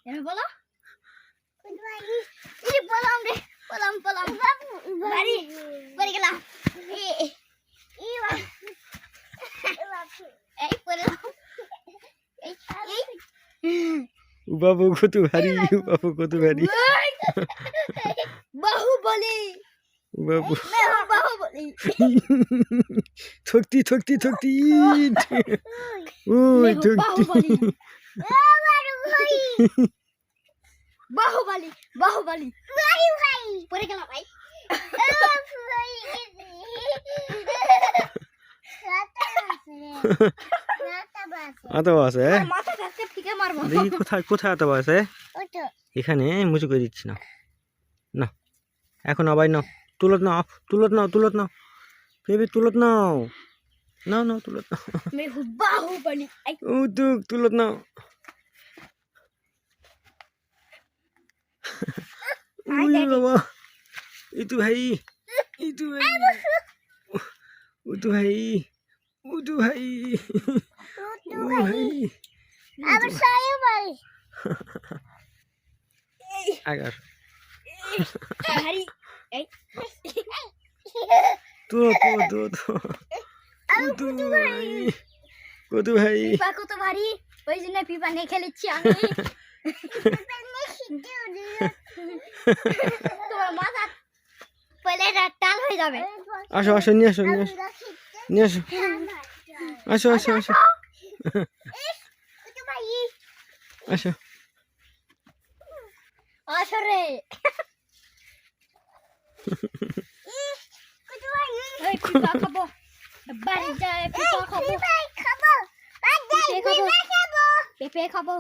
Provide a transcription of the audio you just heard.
এমনি বলো এই বললাম রে বললাম বাড়ি বাড়ি গেলাম এই পরে বাবু কত ভারী বাবু কত ভারী বাহুবলী বাবু বাহুবলী থকতি থকতি থকতি ওই থকতি বাহুবলী বাহুবলী ভাই ভাই পরে গেলাম ভাই আতাবা আছে মাথা কাটতে ফিকে মারবো দেখি কোথায় কোথায় আতাবা আছে এখানে মুচু করে দিচ্ছি না না এখন আবার নাও তুলত নাও তুলত নাও বেবি তুলত নাও নাও নাও তুলত নাও मैं हूँ बाहुबली ও তো তুলত নাও ওই বাবা ইতু ভাই ইতু ভাই উতু ভাই উতু ভাই ও ভাই अब सही भाई আগার भारी তো কত ভাই কত ভাই পিপা কত ভারী ওই জন্য পিপা নিয়ে খেলেছি আমি তোমার মাথা পরে টাল হয়ে যাবে আসো আসো নিয়ে আসো নিয়ে আসো নিয়ে আসো আসো আসো আসো আসো আসরে এই পিপা খাবো বাড়ি যায় পিপা খাবো পেঁপে খাবো